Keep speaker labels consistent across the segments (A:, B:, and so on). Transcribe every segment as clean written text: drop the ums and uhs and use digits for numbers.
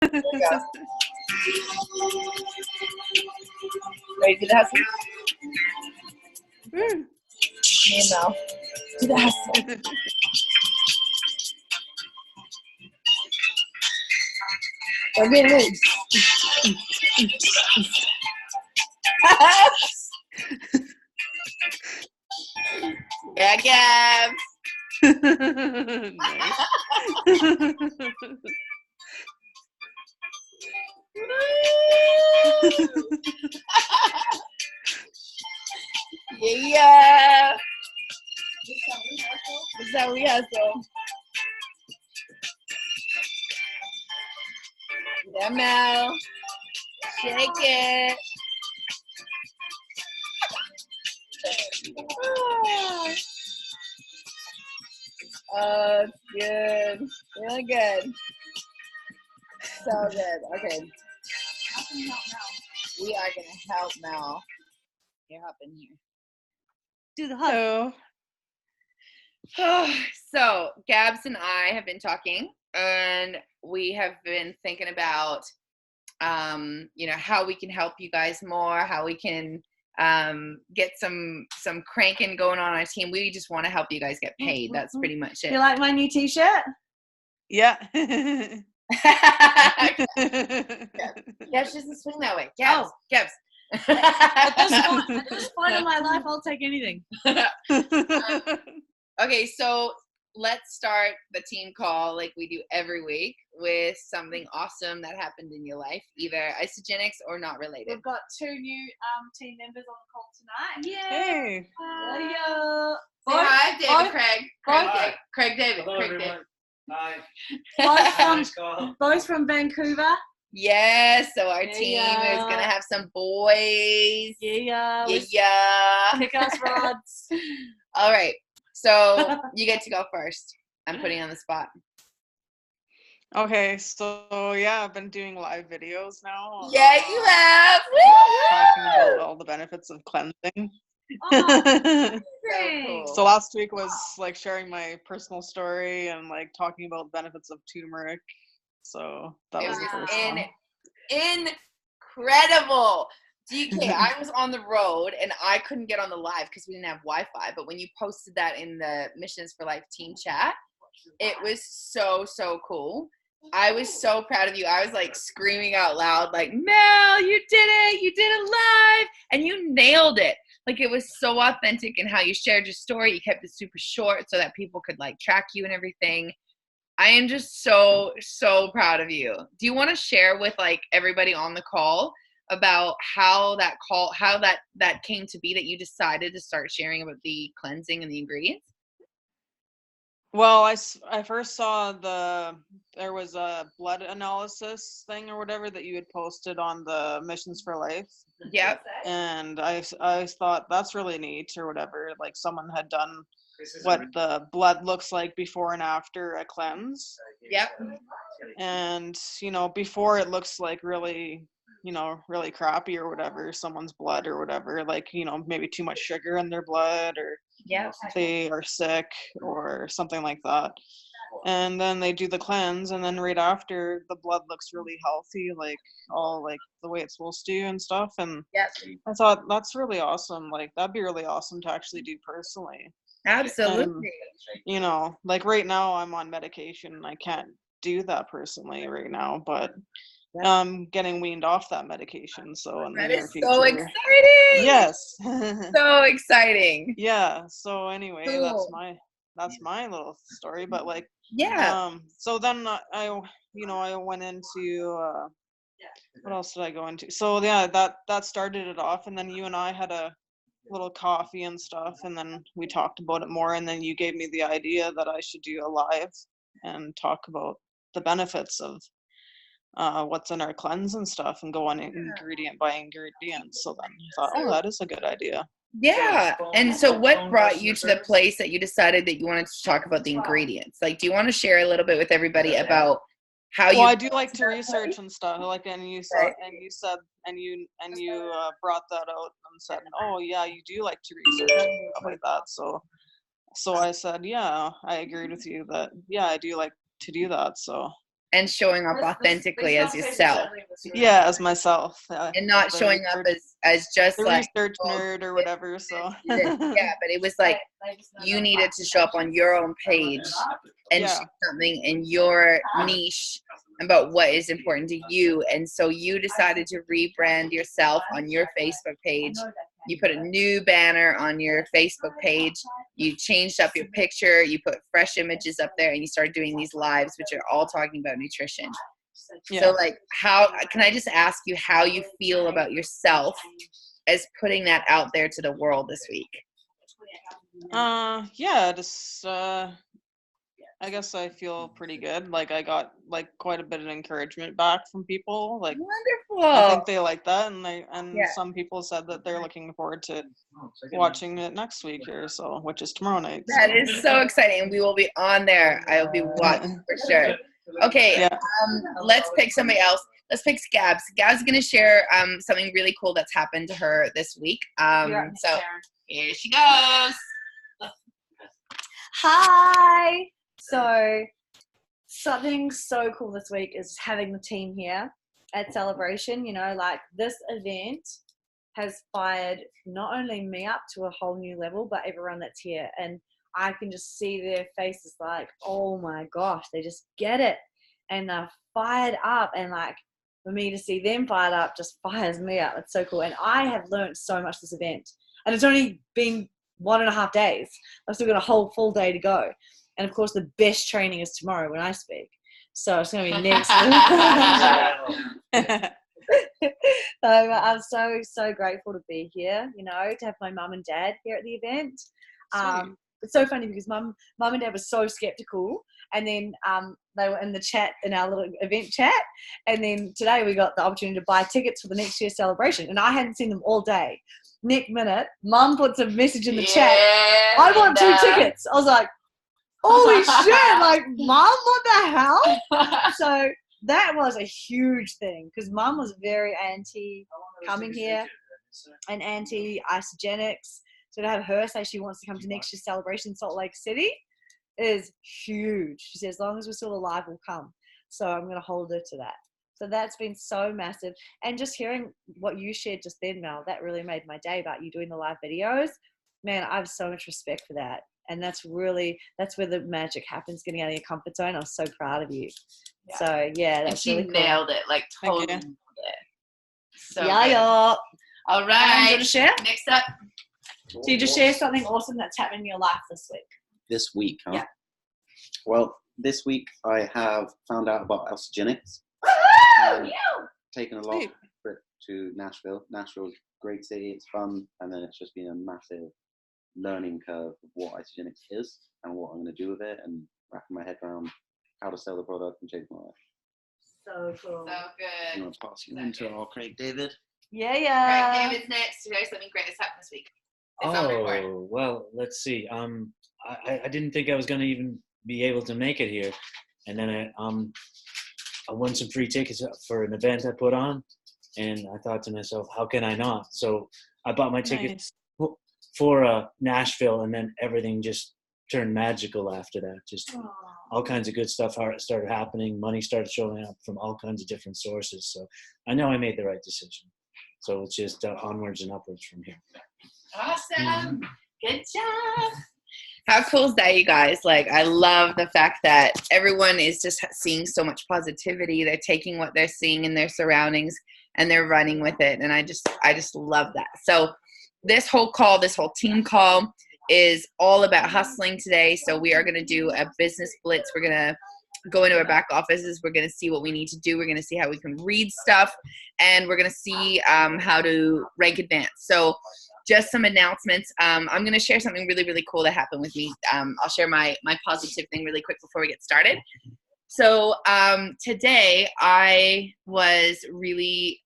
A: There you go. Ready to do the hustle? Me and Mel. Do the hustle. We're being loose. Yeah, Gab.
B: Nice.
A: Yeah. This is how we hustle. Yeah, Mel. Shake it. Oh, it's good. Really good. So good. Okay. We are going to help Mel. Here, hop in here.
B: Do the hug.
A: So, Gabs and I have been talking, and we have been thinking about, how we can help you guys more, how we can get some cranking going on our team. We just want to help you guys get paid. That's pretty much it.
C: You like my new t-shirt?
B: Yeah.
A: Yeah, she doesn't swing that way. Gabs.
C: At this point in my life, I'll take anything.
A: Okay, so let's start the team call like we do every week with something awesome that happened in your life, either isogenics or not related.
C: We've got 2 new team members on the call tonight.
B: Hey.
C: Yeah.
A: Say hi, David, Craig.
D: Hi.
A: Craig David.
D: Hello,
A: Craig
D: everyone.
A: David.
D: Hi.
C: Both from Vancouver.
A: Yes, so our
C: Yeah.
A: team is going to have some boys.
C: Yeah.
A: Yeah.
C: Kick us rods.
A: All right, so you get to go first. I'm putting you on the spot.
B: Okay, so yeah, I've been doing live videos now.
A: Yeah, you have.
B: Talking
A: Woo!
B: about all the benefits of cleansing.
C: Oh,
A: So cool.
B: So last week was like sharing my personal story and like talking about the benefits of turmeric. So that was the first one.
A: Incredible. DK, I was on the road and I couldn't get on the live because we didn't have Wi-Fi, but when you posted that in the Missions for Life team chat, it was so cool. I was so proud of you. I was like screaming out loud, like, Mel, you did it live, and you nailed it. Like, it was so authentic in how you shared your story. You kept it super short so that people could like track you and everything. I am just so proud of you. Do you want to share with like everybody on the call about how that came to be, that you decided to start sharing about the cleansing and the ingredients?
B: Well, I first saw there was a blood analysis thing or whatever that you had posted on the Missions for Life.
A: Yep.
B: And I thought that's really neat or whatever. Like someone had done what the blood looks like before and after a cleanse.
A: Yep.
B: And, before it looks like really crappy or whatever, someone's blood or whatever, like, maybe too much sugar in their blood, or
A: Yep.
B: they are sick or something like that. And then they do the cleanse, and then right after, the blood looks really healthy, like all like the way it's supposed to and stuff. And
A: Yep.
B: I thought that's really awesome. Like that'd be really awesome to actually do personally.
A: Absolutely.
B: Like right now I'm on medication and I can't do that personally right now, but I'm getting weaned off that medication. So in the
A: That
B: near
A: is
B: future.
A: so exciting.
B: Yes.
A: So exciting.
B: Yeah. So anyway,
A: Cool.
B: that's my little story. But like,
A: Yeah.
B: so then I went into what else did I go into? So yeah, that started it off, and then you and I had a little coffee and stuff, and then we talked about it more, and then you gave me the idea that I should do a live and talk about the benefits of what's in our cleanse and stuff, and go on ingredient by ingredient. So then I thought, that is a good idea.
A: Yeah. And so what brought you to the place that you decided that you wanted to talk about the ingredients? Like, do you want to share a little bit with everybody about how
B: Well, I do like to research and stuff. Like, and you said, and you brought that out and said, oh yeah, you do like to research and stuff like that. So I said, yeah, I agreed with you that, yeah, I do like to do that. So
A: and showing up authentically as yourself,
B: Yeah, as myself.
A: and not
B: the
A: showing up
B: research-
A: as just
B: the
A: like,
B: research
A: oh,
B: nerd or whatever. So
A: yeah, but it was like you needed to show up on your own page and
B: Yeah.
A: share something in your niche about what is important to you. And so you decided to rebrand yourself on your Facebook page. You put a new banner on your Facebook page. You changed up your picture. You put fresh images up there, and you started doing these lives, which are all talking about nutrition.
B: Yeah.
A: So, like, how can I just ask you how you feel about yourself as putting that out there to the world this week?
B: Yeah, just I guess I feel pretty good. Like I got like quite a bit of encouragement back from people. Like
A: Wonderful.
B: I think they like that, and
A: Yeah.
B: some people said that they're looking forward to watching it next week or so, which is tomorrow night.
A: That
B: so.
A: is so exciting. We will be on there. I will be watching for sure. Okay,
B: Yeah.
A: let's pick somebody else. Let's pick Gabs. Gabs is going to share something really cool that's happened to her this week. So here she goes.
C: Hi. So something so cool this week is having the team here at Celebration. You know, like this event has fired not only me up to a whole new level, but everyone that's here. And I can just see their faces like, oh my gosh, they just get it. And they're fired up. And like for me to see them fired up just fires me up. It's so cool. And I have learned so much this event. And it's only been 1.5 days. I've still got a whole full day to go. And of course, the best training is tomorrow when I speak. So it's going to be next. So I'm so grateful to be here, you know, to have my mum and dad here at the event. It's so funny because mum and dad were so skeptical, and then they were in the chat, in our little event chat, and then today we got the opportunity to buy tickets for the next year's celebration, and I hadn't seen them all day. Next minute, mum puts a message in the chat, I want 2 tickets. I was like, holy shit, like, mum, what the hell? So that was a huge thing because mum was very anti coming here and anti isogenics. So to have her say she wants to come to next year's celebration in Salt Lake City is huge. She said, as long as we're still alive, we'll come. So I'm going to hold her to that. So that's been so massive. And just hearing what you shared just then, Mel, that really made my day about you doing the live videos. Man, I have so much respect for that. And that's where the magic happens, getting out of your comfort zone. I'm so proud of you. Yeah. So, yeah, that's
A: and she
C: really cool.
A: nailed it, like totally nailed it. So
C: yeah.
A: All right.
C: Want to share?
A: Next up.
C: So you just share something awesome that's happened in your life this week.
D: This week, huh?
C: Yeah.
D: Well, this week I have found out about Alcygenics. Taken a long trip to Nashville. Nashville's a great city, it's fun, and then it's just been a massive learning curve of what Isogenics is and what I'm going to do with it, and wrapping my head around how to sell the product and change my life.
C: So cool.
A: So good.
D: I'm going to pass you on to our Craig David.
C: Yeah.
A: Craig David's next. You guys, something great has happened this week. It's on record.
E: Oh, well, let's see. I didn't think I was going to even be able to make it here. And then I won some free tickets for an event I put on. And I thought to myself, how can I not? So I bought my tickets for Nashville, and then everything just turned magical after that. Just all kinds of good stuff started happening. Money started showing up from all kinds of different sources. So I know I made the right decision. So it's just onwards and upwards from here.
A: Awesome. Good job. How cool is that, you guys? Like, I love the fact that everyone is just seeing so much positivity. They're taking what they're seeing in their surroundings and they're running with it. And I just love that. So this whole team call is all about hustling today. So we are going to do a business blitz. We're going to go into our back offices. We're going to see what we need to do. We're going to see how we can read stuff, and we're going to see how to rank advance. So just some announcements. I'm going to share something really, really cool that happened with me. I'll share my positive thing really quick before we get started. So today I was really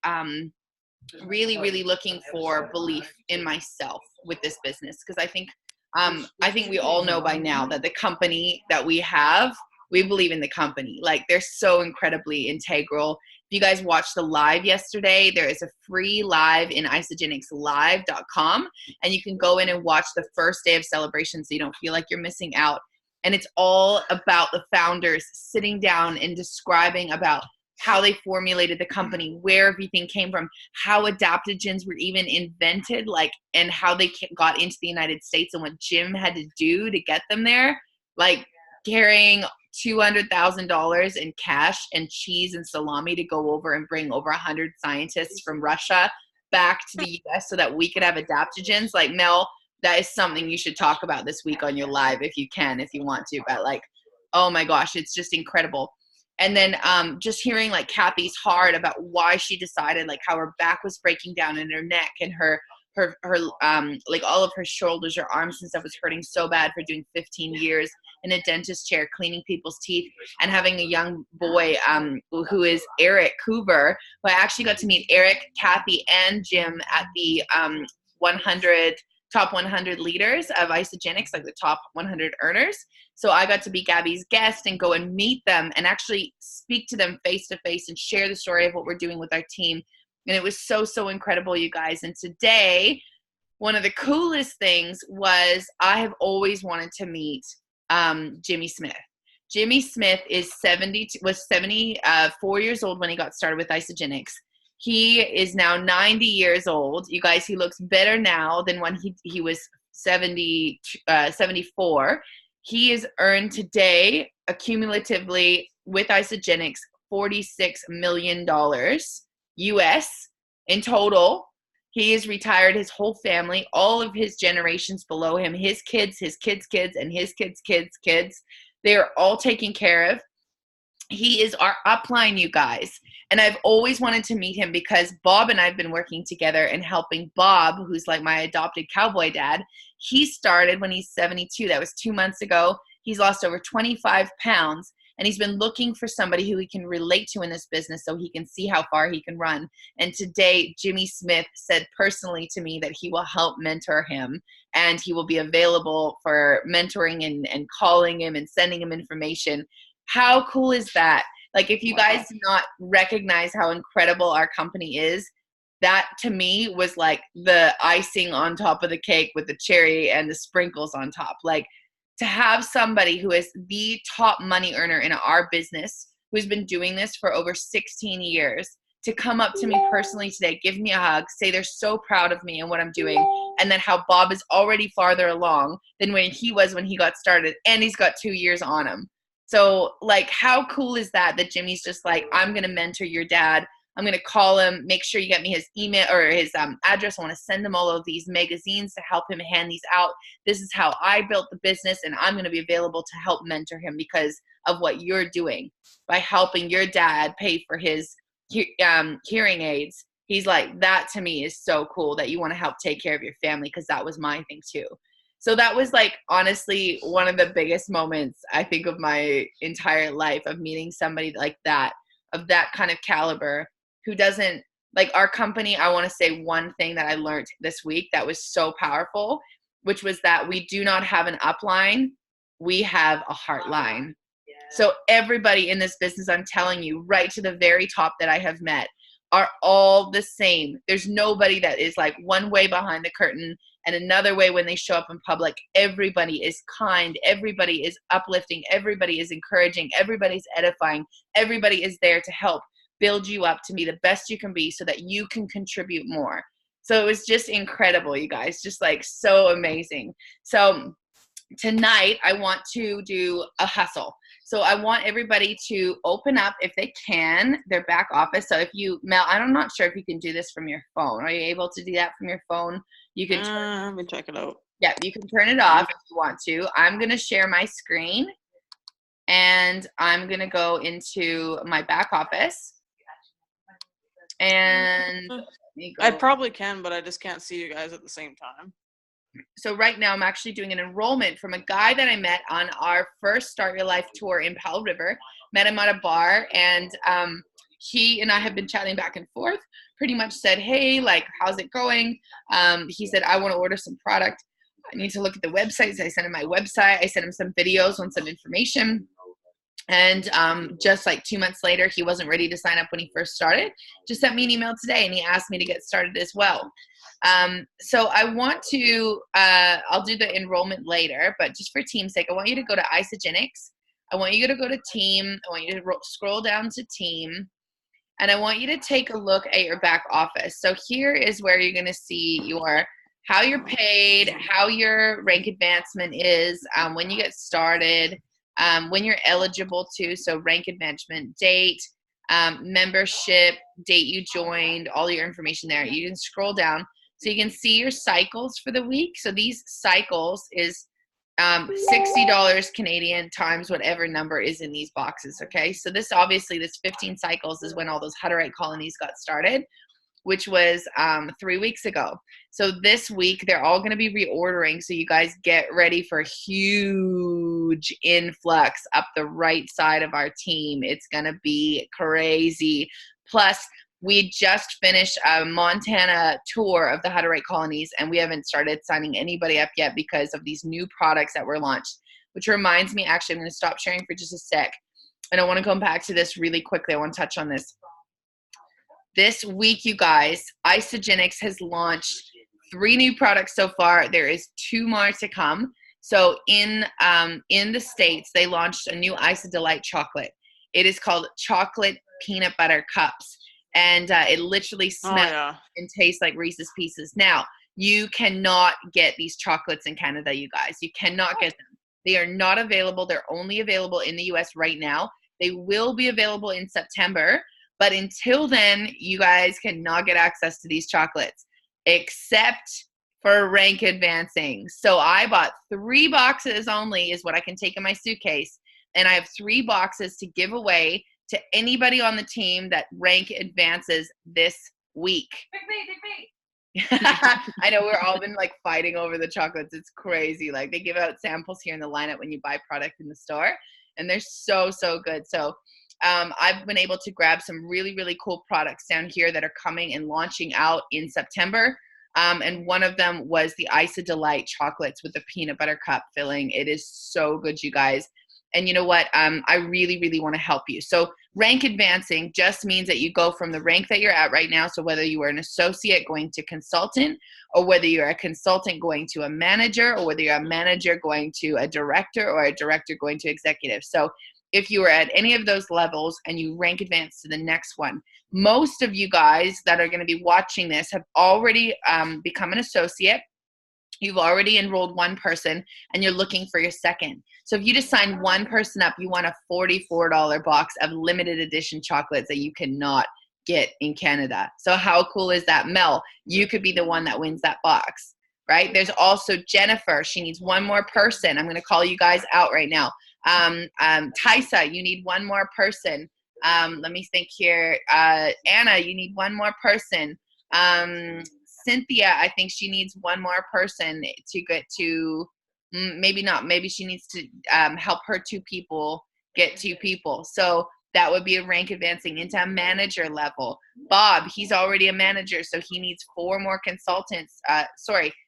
A: looking for belief in myself with this business, because I think we all know by now that the company that we have, we believe in the company. Like, they're so incredibly integral. If you guys watched the live yesterday, there is a free live in isogenicslive.com, and you can go in and watch the first day of celebration so you don't feel like you're missing out. And it's all about the founders sitting down and describing about how they formulated the company, where everything came from, how adaptogens were even invented, like, and how they got into the United States and what Jim had to do to get them there, like carrying $200,000 in cash and cheese and salami to go over and bring over 100 scientists from Russia back to the US so that we could have adaptogens. Like, Mel, that is something you should talk about this week on your live if you can, if you want to. But like, oh my gosh, it's just incredible. And then just hearing like Kathy's heart about why she decided, like how her back was breaking down and her neck and her like all of her shoulders, her arms and stuff was hurting so bad for doing 15 years in a dentist chair cleaning people's teeth, and having a young boy who is Eric Hoover, who I actually got to meet Eric, Kathy, and Jim at the 100 top 100 leaders of Isagenix, like the top 100 earners. So I got to be Gabby's guest and go and meet them and actually speak to them face to face and share the story of what we're doing with our team. And it was so, so incredible, you guys. And today, one of the coolest things was I have always wanted to meet Jimmy Smith. Jimmy Smith was 74 years old when he got started with Isagenix. He is now 90 years old. You guys, he looks better now than when he was 74. He has earned today, accumulatively with Isagenix, $46 million US in total. He has retired his whole family, all of his generations below him, his kids, and his kids. They are all taken care of. He is our upline, you guys. And I've always wanted to meet him because Bob and I have been working together and helping Bob, who's like my adopted cowboy dad. He started when he's 72. That was 2 months ago. He's lost over 25 pounds. And he's been looking for somebody who he can relate to in this business so he can see how far he can run. And today, Jimmy Smith said personally to me that he will help mentor him and he will be available for mentoring and calling him and sending him information. How cool is that? Like, if you guys do not recognize how incredible our company is, that to me was like the icing on top of the cake with the cherry and the sprinkles on top. Like, to have somebody who is the top money earner in our business, who's been doing this for over 16 years, to come up to me personally today, give me a hug, say they're so proud of me and what I'm doing, and then how Bob is already farther along than when he was when he got started, and he's got 2 years on him. So, like, how cool is that Jimmy's just like, I'm going to mentor your dad. I'm going to call him, make sure you get me his email or his address. I want to send him all of these magazines to help him hand these out. This is how I built the business, and I'm going to be available to help mentor him because of what you're doing by helping your dad pay for his hearing aids. He's like, that to me is so cool that you want to help take care of your family, because that was my thing too. So that was like, honestly, one of the biggest moments I think of my entire life, of meeting somebody like that, of that kind of caliber, who doesn't, like, our company. I want to say one thing that I learned this week that was so powerful, which was that we do not have an upline. We have a heart line. So everybody in this business, I'm telling you, right to the very top that I have met, are all the same. There's nobody that is like one way behind the curtain and another way when they show up in public. Everybody is kind. Everybody is uplifting. Everybody is encouraging. Everybody's edifying. Everybody is there to help build you up to be the best you can be so that you can contribute more. So it was just incredible, you guys, just like so amazing. So tonight I want to do a hustle. So I want everybody to open up, if they can, their back office. So if you, Mel, I'm not sure if you can do this from your phone. Are you able to do that from your phone? You can
B: let me check it out.
A: Yeah, you can turn it off if you want to. I'm going to share my screen, and I'm going to go into my back office. And
B: I probably can, but I just can't see you guys at the same time.
A: So right now I'm actually doing an enrollment from a guy that I met on our first Start Your Life tour in Powell River. Met him at a bar, and he and I have been chatting back and forth. Pretty much said, hey, like, how's it going? He said, I want to order some product. I need to look at the website. So I sent him my website. I sent him some videos on some information. And just like 2 months later, he wasn't ready to sign up when he first started. Just sent me an email today, and he asked me to get started as well. So I want to, I'll do the enrollment later, but just for team's sake, I want you to go to Isagenix. I want you to go to team. I want you to scroll down to team. And I want you to take a look at your back office. So here is where you're going to see how you're paid, how your rank advancement is, when you get started, when you're eligible to, so rank advancement date, membership, date you joined, all your information there. You can scroll down so you can see your cycles for the week. So these cycles is $60 Canadian times whatever number is in these boxes, okay? So this 15 cycles is when all those Hutterite colonies got started, which was 3 weeks ago. So this week, they're all going to be reordering, so you guys get ready for a huge influx up the right side of our team. It's going to be crazy. Plus, we just finished a Montana tour of the Hutterite colonies, and we haven't started signing anybody up yet because of these new products that were launched, which reminds me, actually, I'm going to stop sharing for just a sec. And I want to come back to this really quickly. I want to touch on this. This week, you guys, Isagenix has launched 3 new products so far. There is 2 more to come. So in the States, they launched a new Isa Delight chocolate. It is called Chocolate Peanut Butter Cups. And it literally smells and tastes like Reese's Pieces. Now, you cannot get these chocolates in Canada, you guys. You cannot get them. They are not available. They're only available in the US right now. They will be available in September. But until then, you guys cannot get access to these chocolates, except for rank advancing. So I bought 3 boxes only is what I can take in my suitcase. And I have 3 boxes to give away to anybody on the team that rank advances this week. I know we're all been like fighting over the chocolates. It's crazy. Like they give out samples here in the lineup when you buy product in the store, and they're so, so good. So I've been able to grab some really, really cool products down here that are coming and launching out in September. And one of them was the Isa Delight chocolates with the peanut butter cup filling. It is so good, you guys. And you know what? I really, really want to help you. So rank advancing just means that you go from the rank that you're at right now. So whether you are an associate going to consultant, or whether you're a consultant going to a manager, or whether you're a manager going to a director, or a director going to executive. So if you are at any of those levels and you rank advance to the next one, most of you guys that are going to be watching this have already become an associate. You've already enrolled 1 person and you're looking for your second. So if you just sign 1 person up, you want a $44 box of limited edition chocolates that you cannot get in Canada. So how cool is that? Mel, you could be the one that wins that box, right? There's also Jennifer. She needs 1 more person. I'm going to call you guys out right now. Tysa, you need 1 more person. Let me think here. Anna, you need 1 more person. Cynthia, I think she needs 1 more person to get to, maybe not, maybe she needs to help her 2 people get 2 people. So that would be a rank advancing into a manager level. Bob, he's already a manager, so he needs 4 more consultants.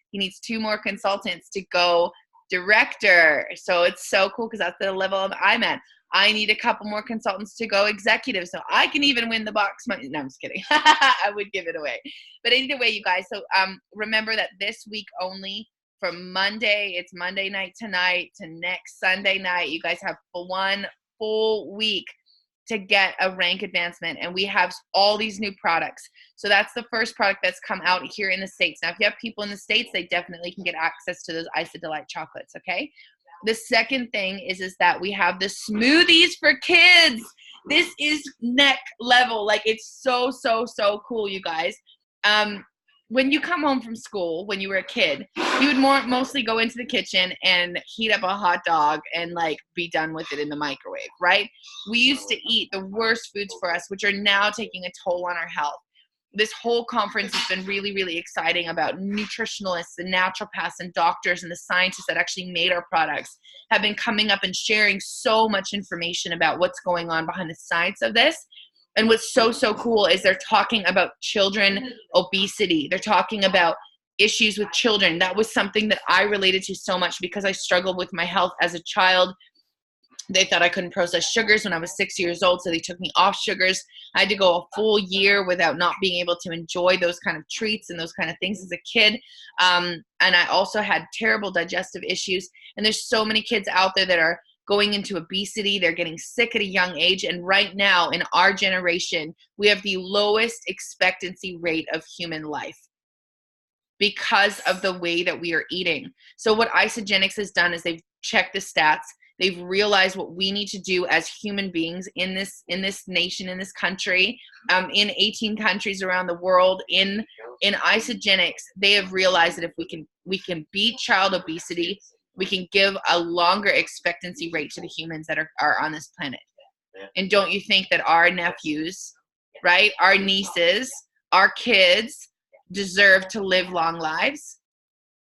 A: He needs 2 more consultants to go director. So it's so cool because that's the level I'm at. I need a couple more consultants to go executive so I can even win the box money. No, I'm just kidding. I would give it away. But either way, you guys, so remember that this week only, from Monday, it's Monday night tonight to next Sunday night, you guys have 1 full week to get a rank advancement. And we have all these new products. So that's the first product that's come out here in the States. Now, if you have people in the States, they definitely can get access to those Isa Delight chocolates, okay? The second thing is that we have the smoothies for kids. This is neck level. Like, it's so, so, so cool, you guys. When you come home from school, when you were a kid, you would mostly go into the kitchen and heat up a hot dog and, like, be done with it in the microwave, right? We used to eat the worst foods for us, which are now taking a toll on our health. This whole conference has been really, really exciting about nutritionalists and naturopaths and doctors and the scientists that actually made our products have been coming up and sharing so much information about what's going on behind the science of this. And what's so, so cool is they're talking about children obesity. They're talking about issues with children. That was something that I related to so much because I struggled with my health as a child. They thought I couldn't process sugars when I was 6 years old, so they took me off sugars. I had to go a full year without not being able to enjoy those kind of treats and those kind of things as a kid. And I also had terrible digestive issues. And there's so many kids out there that are going into obesity. They're getting sick at a young age. And right now, in our generation, we have the lowest expectancy rate of human life because of the way that we are eating. So what Isagenix has done is they've checked the stats. They've realized what we need to do as human beings in this nation, in this country, in 18 countries around the world. In Isagenix, they have realized that if we can beat child obesity, we can give a longer expectancy rate to the humans that are on this planet. And don't you think that our nephews, right, our nieces, our kids deserve to live long lives?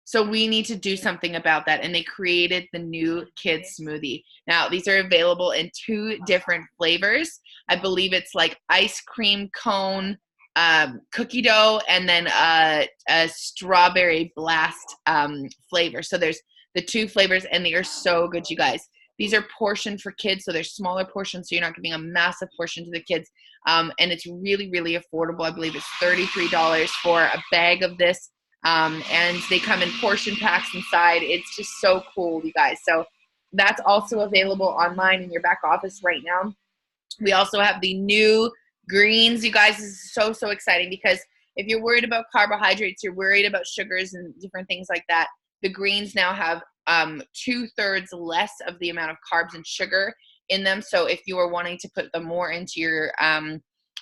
A: So we need to do something about that. And they created the new kids smoothie. Now, these are available in 2 different flavors. I believe it's like ice cream cone, cookie dough, and then a strawberry blast flavor. So there's the 2 flavors, and they are so good, you guys. These are portioned for kids, so they're smaller portions, so you're not giving a massive portion to the kids. And it's really, really affordable. I believe it's $33 for a bag of this. And they come in portion packs inside. It's just so cool, you guys. So that's also available online in your back office right now. We also have the new greens, you guys. This is so, so exciting because if you're worried about carbohydrates, you're worried about sugars and different things like that, the greens now have 2/3 less of the amount of carbs and sugar in them. So if you are wanting to put them more into your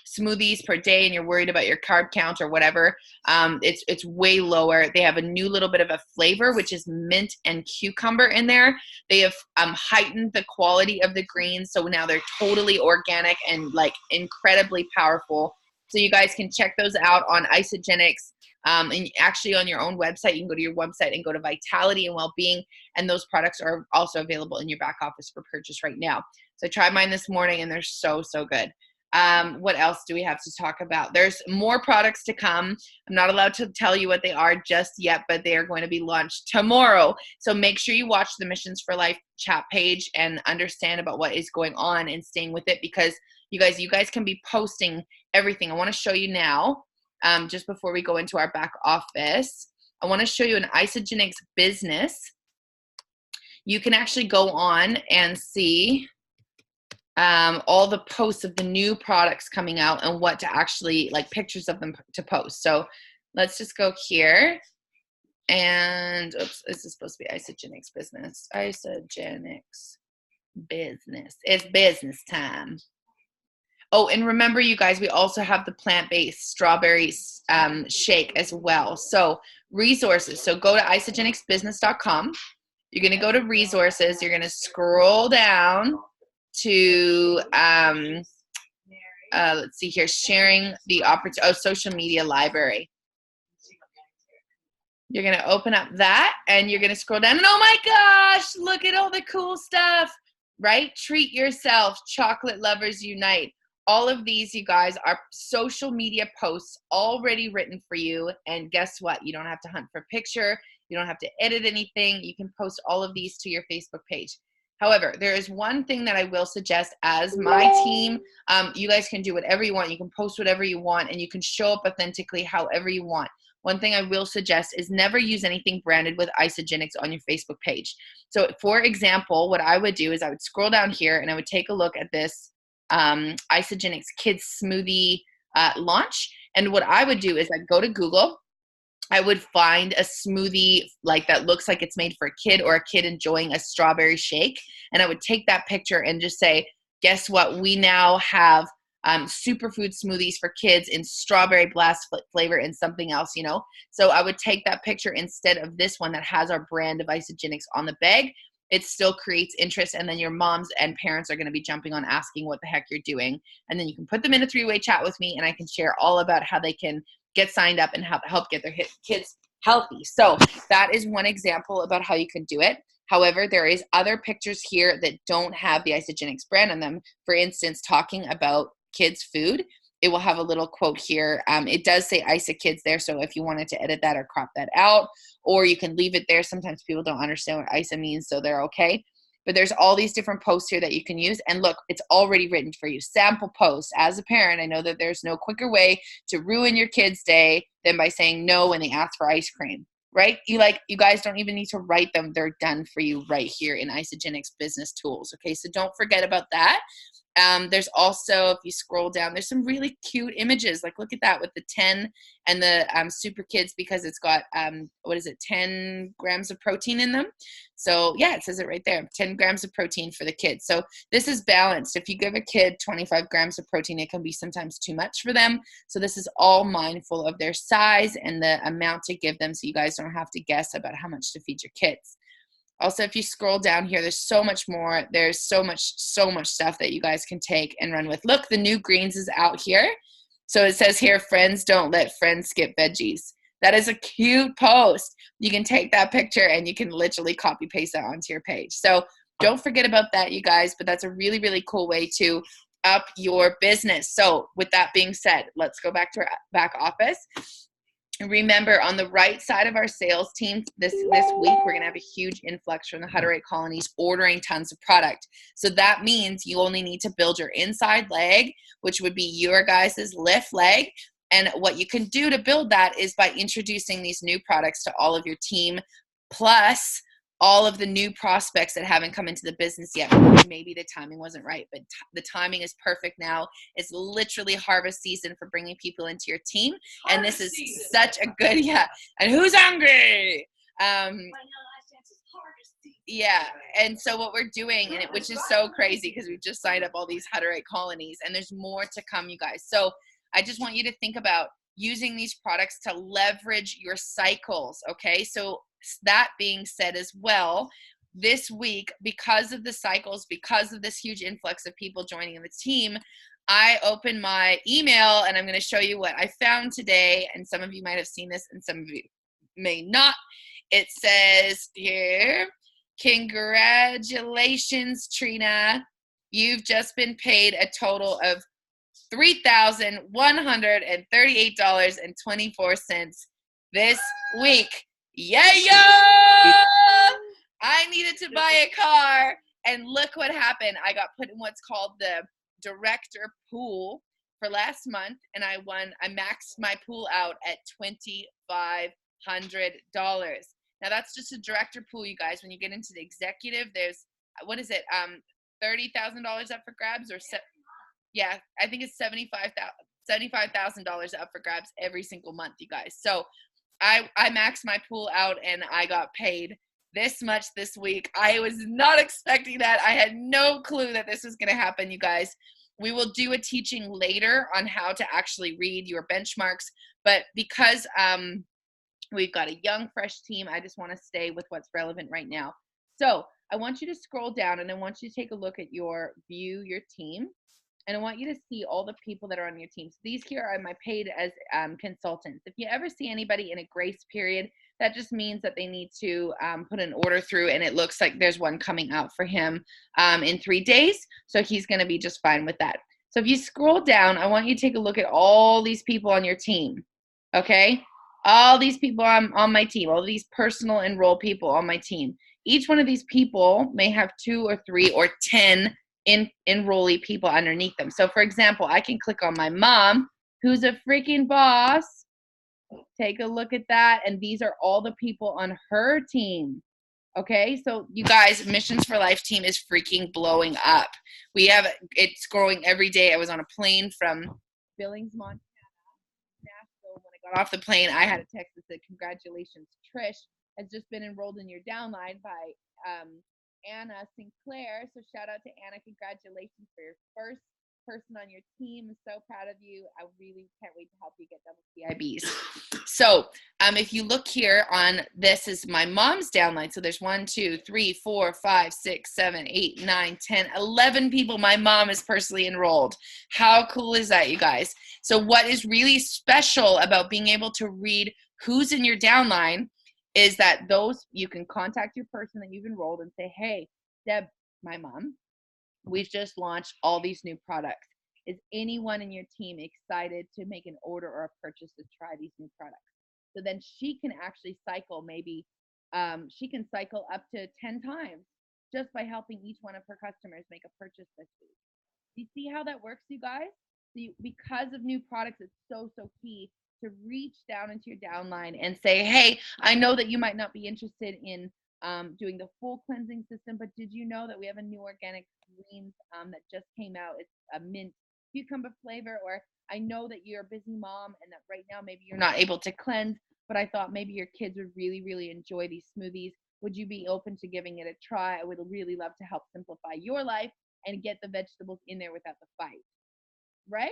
A: smoothies per day and you're worried about your carb count or whatever, it's way lower. They have a new little bit of a flavor, which is mint and cucumber in there. They have heightened the quality of the greens, so now they're totally organic and like incredibly powerful. So you guys can check those out on Isagenix. And actually on your own website, you can go to your website and go to Vitality and Wellbeing, and those products are also available in your back office for purchase right now. So I tried mine this morning and they're so, so good. What else do we have to talk about? There's more products to come. I'm not allowed to tell you what they are just yet, but they are going to be launched tomorrow. So make sure you watch the Missions for Life chat page and understand about what is going on and staying with it, because you guys can be posting everything. I want to show you now, just before we go into our back office, I want to show you an Isagenix business. You can actually go on and see all the posts of the new products coming out and what to actually, like pictures of them to post. So let's just go here and, oops, this is supposed to be Isagenix business. Isagenix business. It's business time. Oh, and remember, you guys, we also have the plant-based strawberry shake as well. So resources. So go to isagenixbusiness.com. You're going to go to resources. You're going to scroll down to, let's see here, sharing the opportunity, social media library. You're going to open up that and you're going to scroll down and oh my gosh, look at all the cool stuff, right? Treat yourself, chocolate lovers unite. All of these, you guys, are social media posts already written for you. And guess what? You don't have to hunt for a picture. You don't have to edit anything. You can post all of these to your Facebook page. However, there is one thing that I will suggest as my team. You guys can do whatever you want. You can post whatever you want, and you can show up authentically however you want. One thing I will suggest is never use anything branded with Isagenix on your Facebook page. So, for example, what I would do is I would scroll down here, and I would take a look at this Isagenix Kids Smoothie launch. And what I would do is I'd go to Google. I would find a smoothie like that looks like it's made for a kid or a kid enjoying a strawberry shake. And I would take that picture and just say, guess what? We now have superfood smoothies for kids in strawberry blast flavor and something else, you know? So I would take that picture instead of this one that has our brand of Isagenix on the bag. It still creates interest, and then your moms and parents are going to be jumping on asking what the heck you're doing. And then you can put them in a 3-way chat with me, and I can share all about how they can get signed up and help get their kids healthy. So that is one example about how you can do it. However, there is other pictures here that don't have the Isagenix brand on them. For instance, talking about kids' food, it will have a little quote here. It does say Isa Kids there, so if you wanted to edit that or crop that out, or you can leave it there. Sometimes people don't understand what Isa means, so they're okay. but there's all these different posts here that you can use. And look, it's already written for you. Sample posts. As a parent, I know that there's no quicker way to ruin your kid's day than by saying no when they ask for ice cream, right? You guys don't even need to write them. They're done for you right here in Isagenix Business Tools. Okay, so don't forget about that. There's also, if you scroll down, there's some really cute images. Like, look at that with the 10 and the Super Kids, because it's got, 10 grams of protein in them. So yeah, it says it right there, 10 grams of protein for the kids. So this is balanced. If you give a kid 25 grams of protein, it can be sometimes too much for them. So this is all mindful of their size and the amount to give them, so you guys don't have to guess about how much to feed your kids. Also, if you scroll down here, there's so much more. There's so much stuff that you guys can take and run with. Look, the new greens is out here. So it says here, friends don't let friends skip veggies. That is a cute post. You can take that picture and you can literally copy paste that onto your page. So don't forget about that, you guys, but that's a really, really cool way to up your business. So with that being said, let's go back to our back office. Remember, on the right side of our sales team this week, we're going to have a huge influx from the Hutterite colonies ordering tons of product. So that means you only need to build your inside leg, which would be your guys' lift leg. And what you can do to build that is by introducing these new products to all of your team, plus all of the new prospects that haven't come into the business yet. Maybe the timing wasn't right, but the timing is perfect now. It's literally harvest season for bringing people into your team. And this is such a good, and who's hungry? Yeah, and so what we're doing, which is so crazy because we've just signed up all these Hutterite colonies, and there's more to come, you guys. So I just want you to think about using these products to leverage your cycles, okay? So that being said as well, this week, because of the cycles, because of this huge influx of people joining the team, I opened my email and I'm going to show you what I found today. And some of you might have seen this and some of you may not. It says here, congratulations, Trina. You've just been paid a total of $3,138.24 this week. Yeah! I needed to buy a car, and look what happened. I got put in what's called the director pool for last month, and I maxed my pool out at $2,500. Now that's just a director pool, you guys. When you get into the executive, there's $30,000 up for grabs, or I think it's $75,000 up for grabs every single month, you guys. So I maxed my pool out and I got paid this much this week. I was not expecting that. I had no clue that this was going to happen, you guys. We will do a teaching later on how to actually read your benchmarks, but because we've got a young, fresh team, I just want to stay with what's relevant right now. So I want you to scroll down and I want you to take a look at your team. And I want you to see all the people that are on your team. So these here are my paid as consultants. If you ever see anybody in a grace period, that just means that they need to put an order through, and it looks like there's one coming out for him in 3 days. So he's going to be just fine with that. So if you scroll down, I want you to take a look at all these people on your team, okay? All these people on my team, all these personal enroll people on my team. Each one of these people may have 2 or 3 or 10 enrollee people underneath them. So for example, I can click on my mom, who's a freaking boss. Take a look at that. And these are all the people on her team. Okay, so you guys, Missions for Life team is freaking blowing up. It's growing every day. I was on a plane from Billings, Montana, Nashville. When I got off the plane, I had a text that said, congratulations, Trish has just been enrolled in your downline by Anna Sinclair. So shout out to Anna. Congratulations for your first person on your team. I'm so proud of you. I really can't wait to help you get done with CIBs. So if you look here on this is my mom's downline. So there's 1, 2, 3, 4, 5, 6, 7, 8, 9, 10, 11 people my mom is personally enrolled. How cool is that, you guys? So what is really special about being able to read who's in your downline is that you can contact your person that you've enrolled and say, hey, Deb, my mom, we've just launched all these new products. Is anyone in your team excited to make an order or a purchase to try these new products? So then she can actually cycle she can cycle up to 10 times just by helping each one of her customers make a purchase this week. Do you see how that works, you guys? So because of new products, it's so key to reach down into your downline and say, hey, I know that you might not be interested in doing the full cleansing system, but did you know that we have a new organic greens that just came out? It's a mint cucumber flavor. Or I know that you're a busy mom and that right now maybe you're not able to cleanse, but I thought maybe your kids would really enjoy these smoothies. Would you be open to giving it a try? I would really love to help simplify your life and get the vegetables in there without the fight, right?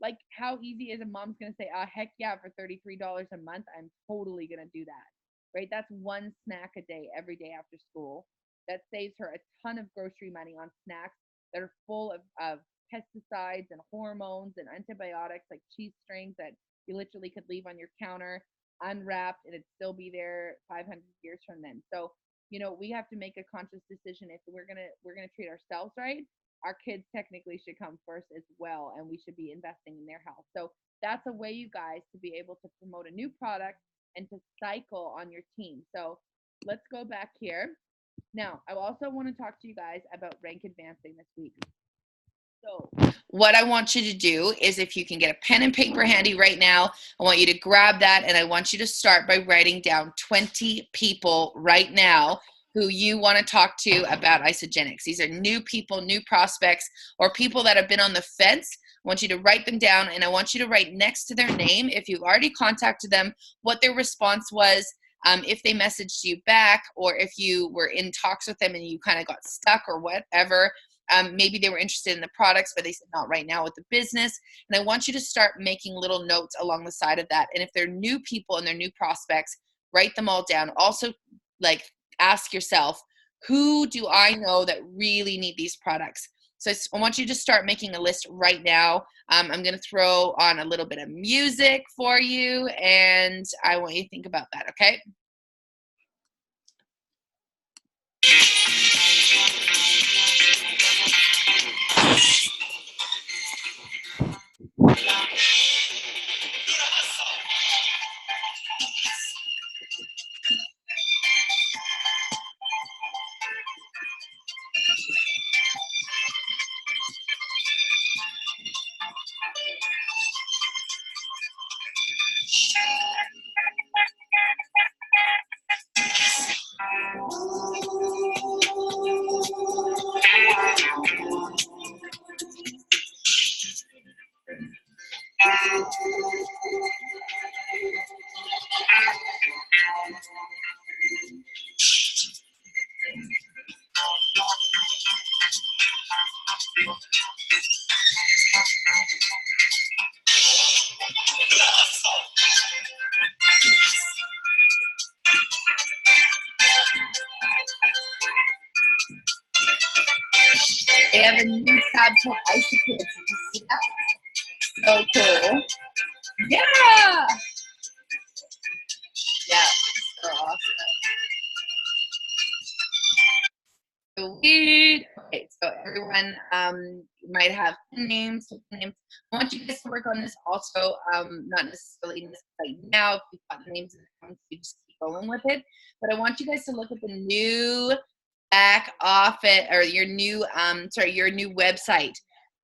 A: Like, how easy is a mom's gonna say, heck yeah, for $33 a month, I'm totally gonna do that, right? That's one snack a day, every day after school. That saves her a ton of grocery money on snacks that are full of pesticides and hormones and antibiotics, like cheese strings that you literally could leave on your counter unwrapped and it'd still be there 500 years from then. So, we have to make a conscious decision. If we're gonna treat ourselves right, our kids technically should come first as well, and we should be investing in their health. So that's a way, you guys, to be able to promote a new product and to cycle on your team. So let's go back here. Now, I also want to talk to you guys about rank advancing this week. So what I want you to do is, if you can get a pen and paper handy right now, I want you to grab that, and I want you to start by writing down 20 people right now who you want to talk to about Isagenix. These are new people, new prospects, or people that have been on the fence. I want you to write them down, and I want you to write next to their name, if you've already contacted them, what their response was, if they messaged you back, or if you were in talks with them and you kind of got stuck or whatever. Maybe they were interested in the products, but they said not right now with the business. And I want you to start making little notes along the side of that. And if they're new people and they're new prospects, write them all down. Also, ask yourself, who do I know that really need these products? So I want you to start making a list right now. I'm going to throw on a little bit of music for you, and I want you to think about that, okay? They have a new tab called Icy Kids. Did you see that? So cool. Yeah! Yeah, so awesome. So weird. Okay, so everyone might have names. I want you guys to work on this also, not necessarily in this right now. If you've got the names in the comments, you just keep going with it. But I want you guys to look at the new back office, or your new your new website.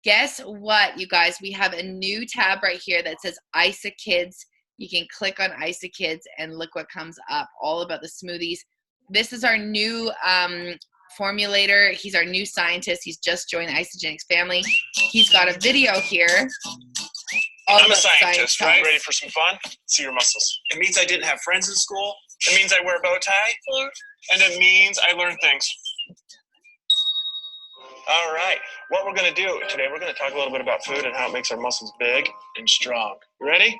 A: Guess what, you guys? We have a new tab right here that says Isa Kids. You can click on Isa Kids and look what comes up, all about the smoothies. This is our new formulator. He's our new scientist. He's just joined the Isagenix family. He's got a video here.
F: I'm a scientist, right? Ready for some fun? See your muscles. It means I didn't have friends in school. It means I wear a bow tie. And it means I learn things. All right, what we're gonna do today, we're gonna talk a little bit about food and how it makes our muscles big and strong. You ready?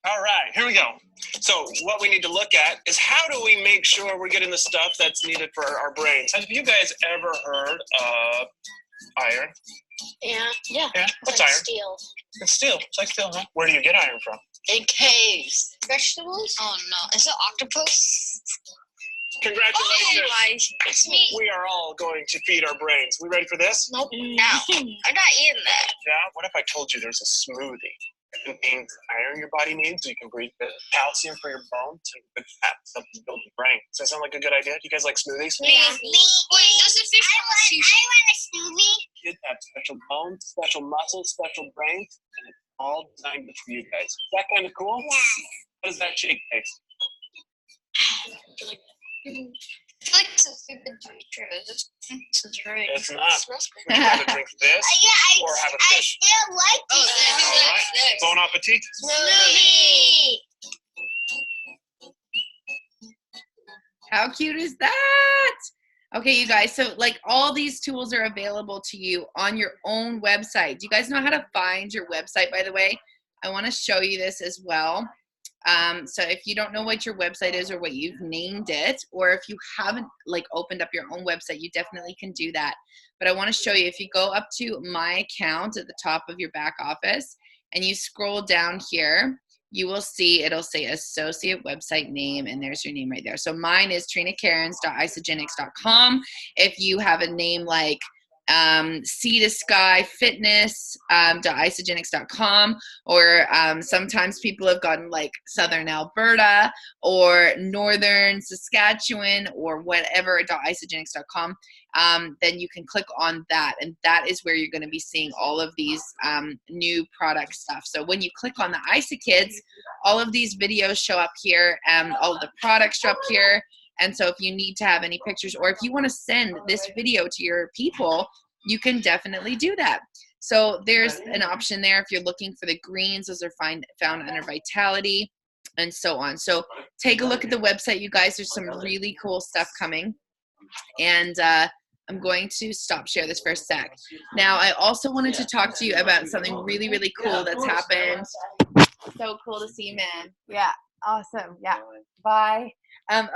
F: All right, here we go. So what we need to look at is, how do we make sure we're getting the stuff that's needed for our brains? Have you guys ever heard of iron?
G: Yeah.
F: What's
G: like
F: iron?
G: Steel.
F: It's steel. It's like steel, huh? Where do you get iron from?
G: In caves. Vegetables? Oh no. Is it octopus?
F: Congratulations.
G: Oh, it's me.
F: We are all going to feed our brains. We ready for this?
G: Nope. No. I'm not eating that.
F: Yeah? What if I told you there's a smoothie contains iron your body needs. You can breathe the calcium for your bones and good fat stuff to build your brain. Does that sound like a good idea? Do you guys like smoothies?
G: Wait, does the fish I want a smoothie.
F: Kids have special bones, special muscles, special brains, and it's all designed for you guys. Is that kind of cool?
G: Yeah.
F: How does that shake taste?
G: I like to think the juice. It's right.
F: It's not. Would you rather drink this or have a fish?
G: I still like
F: All right. Bon appetit.
G: smoothie.
A: How cute is that? Okay, you guys, so like all these tools are available to you on your own website. Do you guys know how to find your website, by the way? I want to show you this as well. So if you don't know what your website is or what you've named it, or if you haven't like opened up your own website, you definitely can do that. But I want to show you, if you go up to my account at the top of your back office and you scroll down here, you will see it'll say associate website name, and there's your name right there. So mine is trinacairns.isogenics.com. If you have a name like sea to sky fitness .isogenics.com, or sometimes people have gotten like southern Alberta or northern Saskatchewan or whatever .isogenics.com, then you can click on that, and that is where you're going to be seeing all of these new product stuff. So when you click on the IsaKids, all of these videos show up here, all of the products show up here. And so if you need to have any pictures, or if you want to send this video to your people, you can definitely do that. So there's an option there if you're looking for the greens. Those are found under vitality and so on. So take a look at the website, you guys. There's some really cool stuff coming. And I'm going to stop share this for a sec. Now, I also wanted to talk to you about something really, really cool that's happened. So cool to see you, man. Yeah, awesome. Yeah, bye.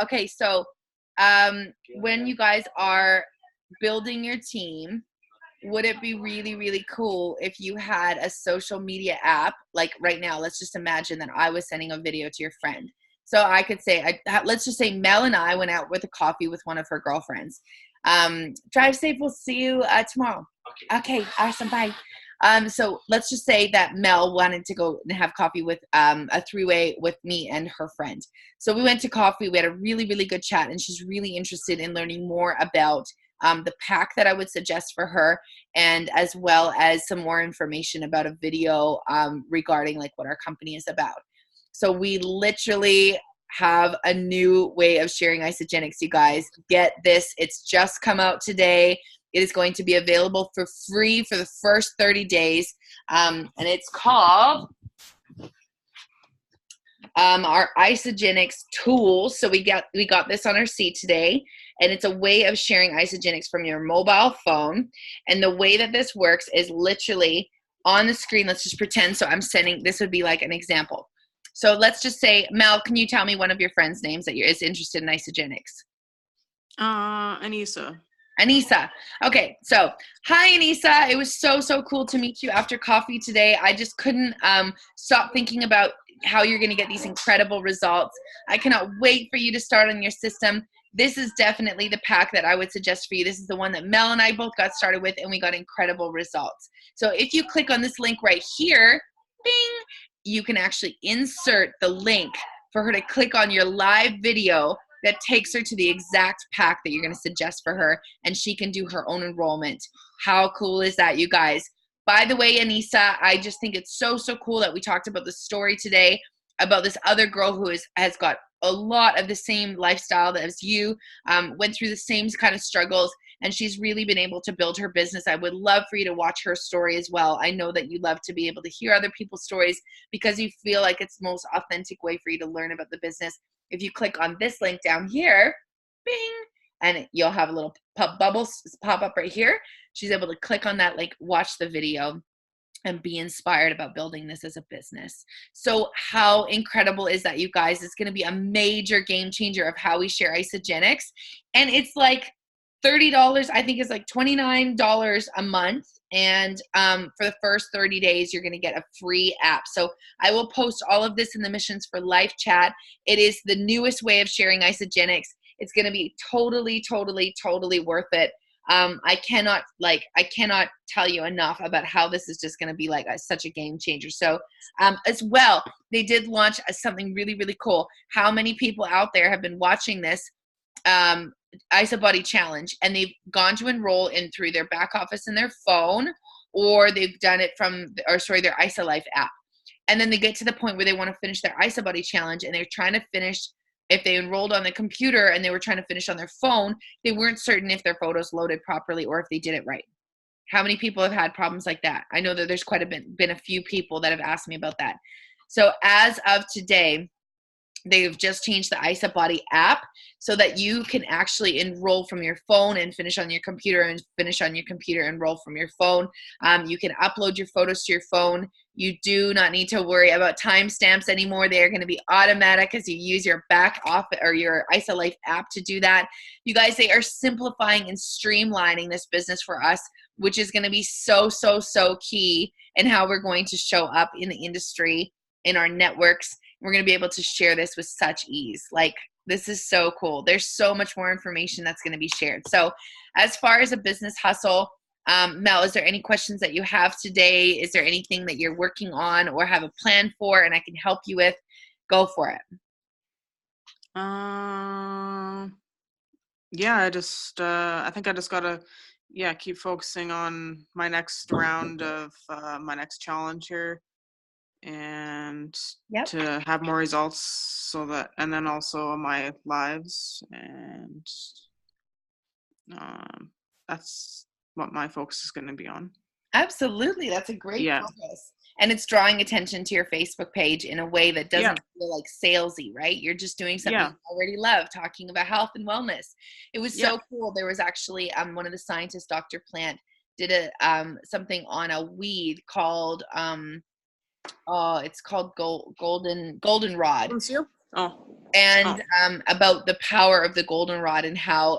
A: Okay, so when you guys are building your team, would it be really, really cool if you had a social media app? Like right now, let's just imagine that I was sending a video to your friend. So I could say, let's just say Mel and I went out with a coffee with one of her girlfriends. Drive safe. We'll see you tomorrow. Okay, awesome. Bye. So let's just say that Mel wanted to go and have coffee with a three-way with me and her friend. So we went to coffee. We had a really, really good chat, and she's really interested in learning more about the pack that I would suggest for her, and as well as some more information about a video regarding like what our company is about. So we literally have a new way of sharing isogenics, you guys. Get this. It's just come out today. It is going to be available for free for the first 30 days. And it's called our Isogenics tools. So we got this on our seat today. And it's a way of sharing isogenics from your mobile phone. And the way that this works is literally on the screen. Let's just pretend. So I'm sending, this would be like an example. So let's just say, Mel, can you tell me one of your friends' names that is interested in isogenics?
B: Anissa.
A: Anissa. Okay, so hi Anissa. It was so cool to meet you after coffee today. I just couldn't stop thinking about how you're going to get these incredible results. I cannot wait for you to start on your system. This is definitely the pack that I would suggest for you. This is the one that Mel and I both got started with, and we got incredible results. So if you click on this link right here, bing, you can actually insert the link for her to click on your live video that takes her to the exact pack that you're going to suggest for her, and she can do her own enrollment. How cool is that, you guys? By the way, Anissa, I just think it's so cool that we talked about the story today about this other girl who has got a lot of the same lifestyle as you, went through the same kind of struggles, and she's really been able to build her business. I would love for you to watch her story as well. I know that you love to be able to hear other people's stories because you feel like it's the most authentic way for you to learn about the business. If you click on this link down here, bing, and you'll have a little bubbles pop up right here. She's able to click on that link, watch the video, and be inspired about building this as a business. So how incredible is that, you guys? It's going to be a major game changer of how we share isogenics. And it's like $30, I think it's like $29 a month. And for the first 30 days, you're going to get a free app. So I will post all of this in the Missions for Life chat. It is the newest way of sharing isogenics. It's going to be totally worth it. I cannot tell you enough about how this is just going to be like such a game changer. So as well, they did launch something really, really cool. How many people out there have been watching this IsaBody challenge, and they've gone to enroll in through their back office in their phone, or they've done it from their IsaLife app. And then they get to the point where they want to finish their IsaBody challenge, and they're trying to finish. If they enrolled on the computer and they were trying to finish on their phone, they weren't certain if their photos loaded properly or if they did it right. How many people have had problems like that? I know that there's been a few people that have asked me about that. So as of today, they've just changed the IsaBody app so that you can actually enroll from your phone and finish on your computer, and finish on your computer, enroll from your phone. You can upload your photos to your phone. You do not need to worry about timestamps anymore. They are going to be automatic as you use your back off or your IsaLife app to do that. You guys, they are simplifying and streamlining this business for us, which is going to be so, so, so key in how we're going to show up in the industry, in our networks. We're going to be able to share this with such ease. Like, this is so cool. There's so much more information that's going to be shared. So as far as a business hustle, Mel, is there any questions that you have today? Is there anything that you're working on or have a plan for and I can help you with? Go for it.
B: Yeah, I think I just gotta, keep focusing on my next round of my next challenge here, and
A: Yep.
B: to have more results, and then also my lives, and that's what my focus is going to be on.
A: Absolutely. That's a great focus. And it's drawing attention to your Facebook page in a way that doesn't feel like salesy, right? You're just doing something you already love, talking about health and wellness. It was so cool. There was actually one of the scientists, Dr. Plant, did something on a weed called it's called goldenrod. And about the power of the goldenrod and how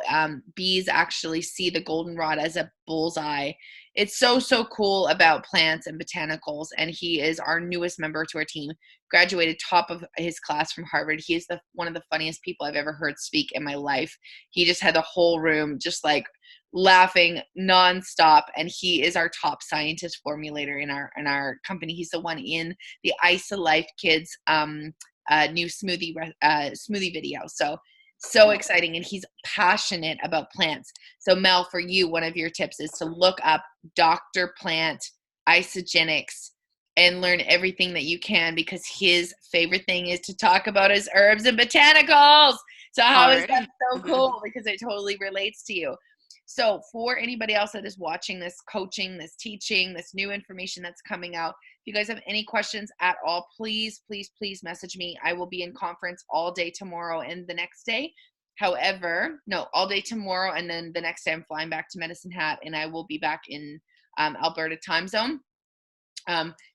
A: bees actually see the goldenrod as a bullseye. It's so, so cool about plants and botanicals. And he is our newest member to our team, graduated top of his class from Harvard. He is one of the funniest people I've ever heard speak in my life. He just had the whole room just like laughing nonstop, and he is our top scientist formulator in our company. He's the one in the IsaLife Kids new smoothie video. So exciting, and he's passionate about plants. So Mel, for you, one of your tips is to look up Dr. Plant Isagenics and learn everything that you can, because his favorite thing is to talk about his herbs and botanicals. So how is that so cool? Because it totally relates to you. So for anybody else that is watching this coaching, this teaching, this new information that's coming out, if you guys have any questions at all, please, please, please message me. I will be in conference all day tomorrow and the next day. However, no, all day tomorrow, and then the next day I'm flying back to Medicine Hat, and I will be back in Alberta time zone.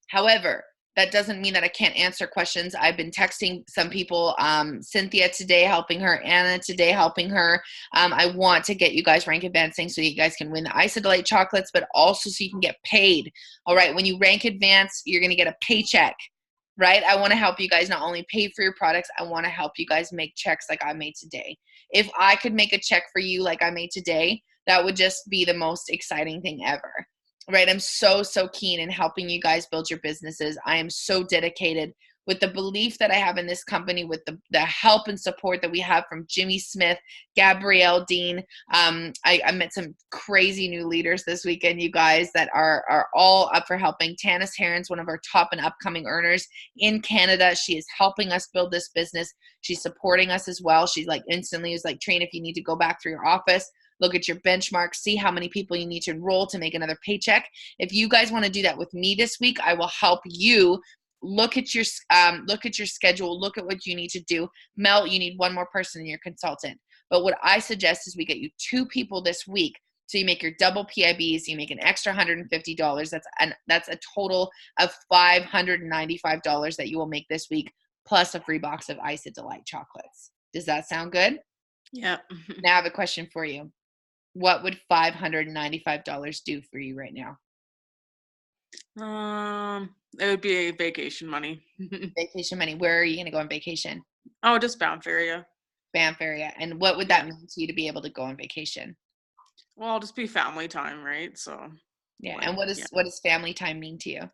A: However, that doesn't mean that I can't answer questions. I've been texting some people, Cynthia today, helping her, Anna today, helping her. I want to get you guys rank advancing so you guys can win the Isa Delight chocolates, but also so you can get paid. All right, when you rank advance, you're going to get a paycheck, right? I want to help you guys not only pay for your products, I want to help you guys make checks like I made today. If I could make a check for you like I made today, that would just be the most exciting thing ever. Right, I'm so, so keen in helping you guys build your businesses. I am so dedicated with the belief that I have in this company, with the help and support that we have from Jimmy Smith, Gabrielle Dean. I met some crazy new leaders this weekend, you guys, that are all up for helping. Tanis Heron's one of our top and upcoming earners in Canada. She is helping us build this business. She's supporting us as well. She's like instantly was like, Train, if you need to go back through your office, look at your benchmarks, see how many people you need to enroll to make another paycheck. If you guys want to do that with me this week, I will help you look at your schedule, look at what you need to do. Mel, you need one more person in your consultant. But what I suggest is we get you 2 people this week. So you make your double PIBs, you make an extra $150. That's a total of $595 that you will make this week, plus a free box of Isa Delight chocolates. Does that sound good?
B: Yeah.
A: Now I have a question for you. What would $595 do for you right now?
B: It would be vacation money.
A: Vacation money. Where are you going to go on vacation?
B: Oh, just Banff area.
A: Banff area. And what would that mean to you to be able to go on vacation?
B: Well, just be family time, right? So,
A: Yeah.
B: like,
A: And what does family time mean to you?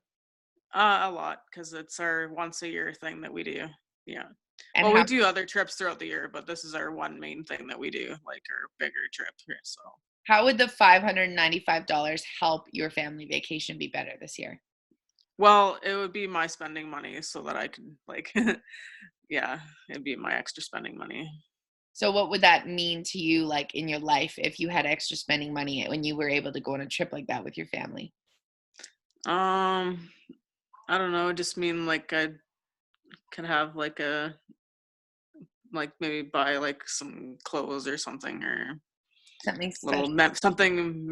B: a lot, because it's our once a year thing that we do. Yeah.
A: And
B: Well,
A: how
B: we do other trips throughout the year, but this is our one main thing that we do, like our bigger trip here. So,
A: how would the $595 help your family vacation be better this year?
B: well, it would be my spending money so that I could like, yeah, it'd be my extra spending money.
A: So what would that mean to you, like in your life, if you had extra spending money when you were able to go on a trip like that with your family?
B: Um, I don't know. Just mean like I could have like maybe buy like some clothes or something, or
A: Something
B: little
A: special.
B: something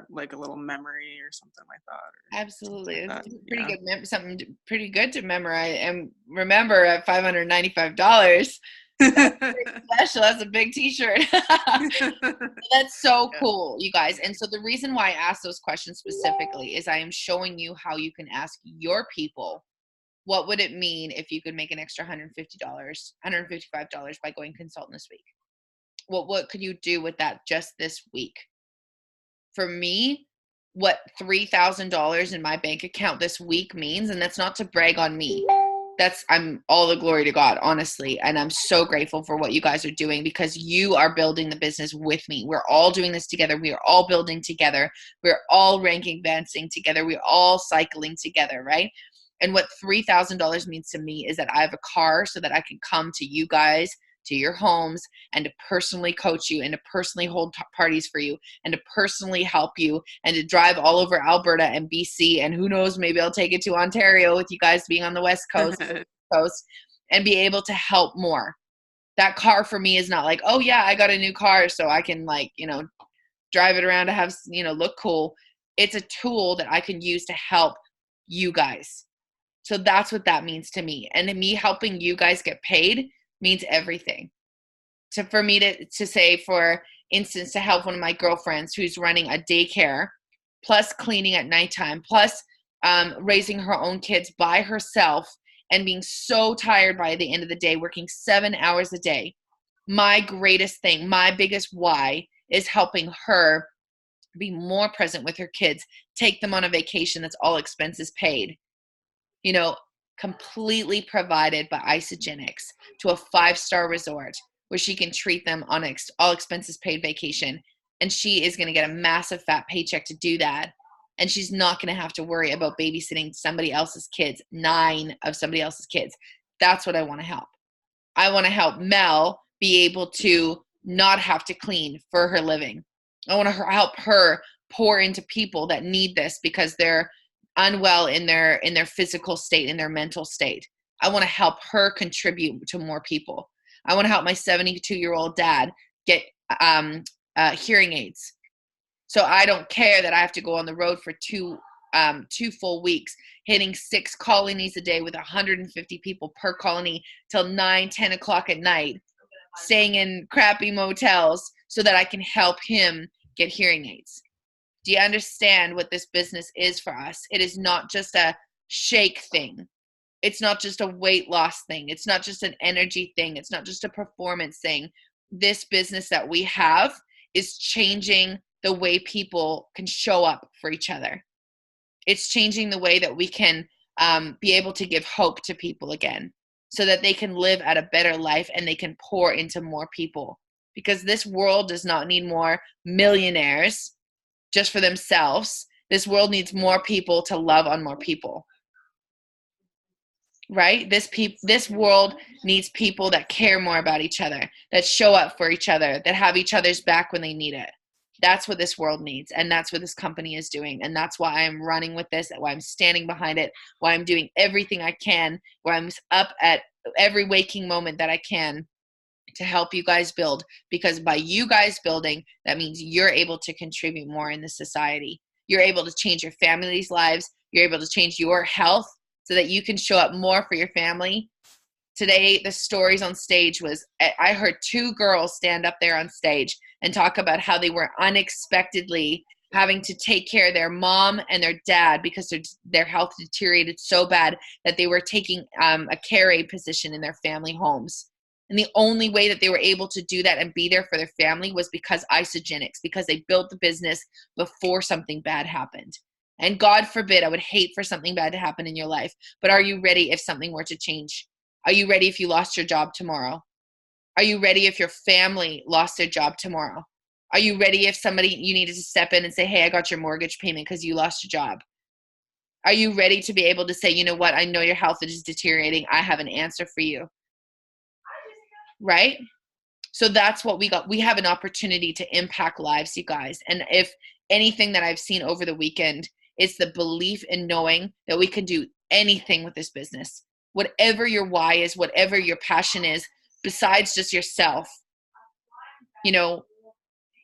B: like a little memory or something like that, or
A: Absolutely.
B: like that.
A: It's pretty
B: Yeah.
A: good something pretty good to memorize. And remember, at $595, that's pretty special. That's a big t-shirt. That's so
B: Yeah.
A: cool, you guys. And so the reason why I asked those questions specifically is I am showing you how you can ask your people, what would it mean if you could make an extra $155 by going consultant this week? What could you do with that just this week? For me, what $3,000 in my bank account this week means, and that's not to brag on me. I'm all the glory to God, honestly. And I'm so grateful for what you guys are doing, because you are building the business with me. We're all doing this together. We are all building together. We're all ranking advancing together. We're all cycling together, right? And what $3,000 means to me is that I have a car so that I can come to you guys, to your homes, and to personally coach you, and to personally hold parties for you, and to personally help you, and to drive all over Alberta and BC, and who knows, maybe I'll take it to Ontario with you guys being on the West Coast, and be able to help more. That car for me is not like, oh yeah, I got a new car so I can drive it around to have, look cool. It's a tool that I can use to help you guys. So that's what that means to me. And me helping you guys get paid means everything. So for me to say, for instance, to help one of my girlfriends who's running a daycare, plus cleaning at nighttime, plus raising her own kids by herself, and being so tired by the end of the day, working 7 hours a day. My greatest thing, my biggest why, is helping her be more present with her kids, take them on a vacation that's all expenses paid, completely provided by Isogenics, to a 5-star resort where she can treat them on all expenses paid vacation. And she is going to get a massive fat paycheck to do that. And she's not going to have to worry about babysitting somebody else's kids, 9 of somebody else's kids. That's what I want to help. I want to help Mel be able to not have to clean for her living. I want to help her pour into people that need this because they're unwell in their physical state, in their mental state. I want to help her contribute to more people. I want to help my 72-year-old dad get hearing aids. So I don't care that I have to go on the road for two full weeks, hitting 6 colonies a day with 150 people per colony till 9-10 o'clock at night, staying in crappy motels so that I can help him get hearing aids. Do you understand what this business is for us? It is not just a shake thing. It's not just a weight loss thing. It's not just an energy thing. It's not just a performance thing. This business that we have is changing the way people can show up for each other. It's changing the way that we can be able to give hope to people again, so that they can live at a better life and they can pour into more people. Because this world does not need more millionaires just for themselves. This world needs more people to love on more people. Right? This world needs people that care more about each other, that show up for each other, that have each other's back when they need it. That's what this world needs, and that's what this company is doing, and that's why I'm running with this, why I'm standing behind it, why I'm doing everything I can, why I'm up at every waking moment that I can to help you guys build. Because by you guys building, that means you're able to contribute more in the society. You're able to change your family's lives. You're able to change your health so that you can show up more for your family. Today, the stories on stage was, I heard 2 girls stand up there on stage and talk about how they were unexpectedly having to take care of their mom and their dad because their health deteriorated so bad that they were taking a care aide position in their family homes. And the only way that they were able to do that and be there for their family was because Isagenix, because they built the business before something bad happened. And God forbid, I would hate for something bad to happen in your life. But are you ready if something were to change? Are you ready if you lost your job tomorrow? Are you ready if your family lost their job tomorrow? Are you ready if somebody, you needed to step in and say, hey, I got your mortgage payment because you lost your job? Are you ready to be able to say, you know what, I know your health is deteriorating. I have an answer for you. Right? So that's what we got. We have an opportunity to impact lives, you guys. And if anything that I've seen over the weekend, it's the belief in knowing that we can do anything with this business. Whatever your why is, whatever your passion is, besides just yourself. You know,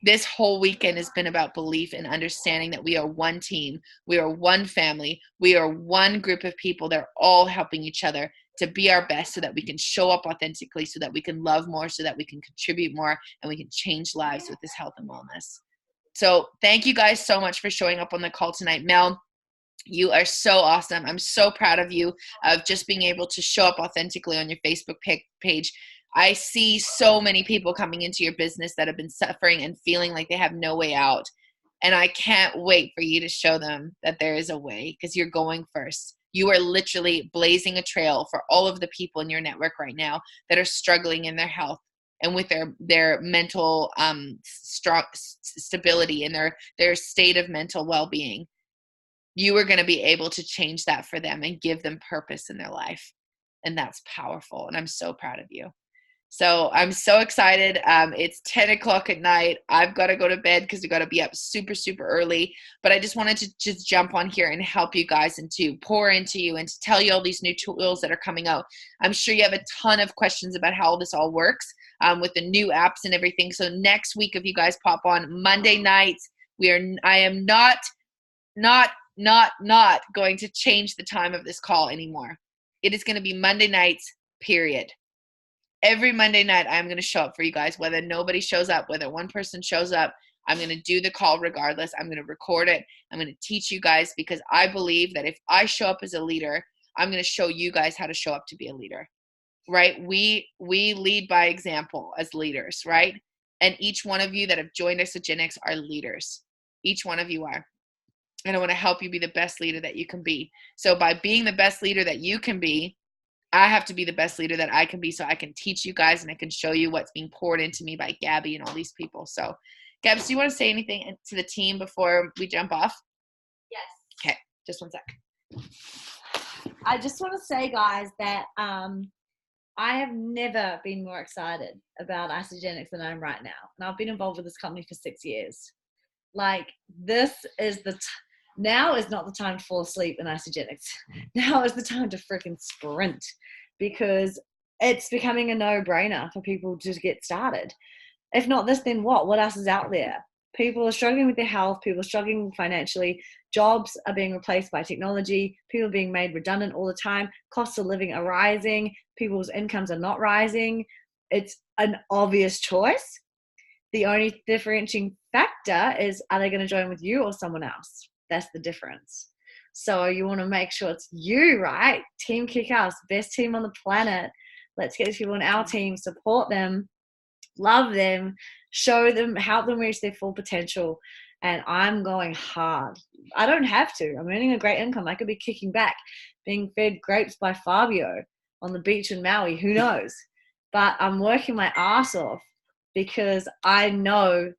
A: this whole weekend has been about belief and understanding that we are one team. We are one family. We are one group of people that are all helping each other to be our best so that we can show up authentically, so that we can love more, so that we can contribute more, and we can change lives with this health and wellness. So thank you guys so much for showing up on the call tonight. Mel, you are so awesome. I'm so proud of you, of just being able to show up authentically on your Facebook page. I see so many people coming into your business that have been suffering and feeling like they have no way out. And I can't wait for you to show them that there is a way, because you're going first. You are literally blazing a trail for all of the people in your network right now that are struggling in their health and with their mental stability and their state of mental well-being. You are going to be able to change that for them and give them purpose in their life. And that's powerful. And I'm so proud of you. So I'm so excited. It's 10 o'clock at night. I've got to go to bed because we got to be up super, super early. But I just wanted to just jump on here and help you guys and to pour into you and to tell you all these new tools that are coming out. I'm sure you have a ton of questions about how this all works with the new apps and everything. So next week, if you guys pop on Monday nights, I am not going to change the time of this call anymore. It is going to be Monday nights, period. Every Monday night, I'm going to show up for you guys, whether nobody shows up, whether one person shows up. I'm going to do the call regardless. I'm going to record it. I'm going to teach you guys, because I believe that if I show up as a leader, I'm going to show you guys how to show up to be a leader, right? We lead by example as leaders, right? And each one of you that have joined Isagenix are leaders. Each one of you are. And I want to help you be the best leader that you can be. So by being the best leader that you can be, I have to be the best leader that I can be, so I can teach you guys and I can show you what's being poured into me by Gabby and all these people. So, Gabs, do you want to say anything to the team before we jump off?
C: Yes.
A: Okay, just 1 sec.
C: I just want to say, guys, that I have never been more excited about Isagenix than I am right now. And I've been involved with this company for 6 years. Like, this is now is not the time to fall asleep in Isagenix. Now is the time to freaking sprint, because it's becoming a no-brainer for people to get started. If not this, then what? What else is out there? People are struggling with their health. People are struggling financially. Jobs are being replaced by technology. People are being made redundant all the time. Costs of living are rising. People's incomes are not rising. It's an obvious choice. The only differentiating factor is, are they going to join with you or someone else? That's the difference. So you want to make sure it's you, right? Team Kick-Ass, best team on the planet. Let's get these people on our team, support them, love them, show them, help them reach their full potential. And I'm going hard. I don't have to. I'm earning a great income. I could be kicking back, being fed grapes by Fabio on the beach in Maui. Who knows? But I'm working my ass off because I know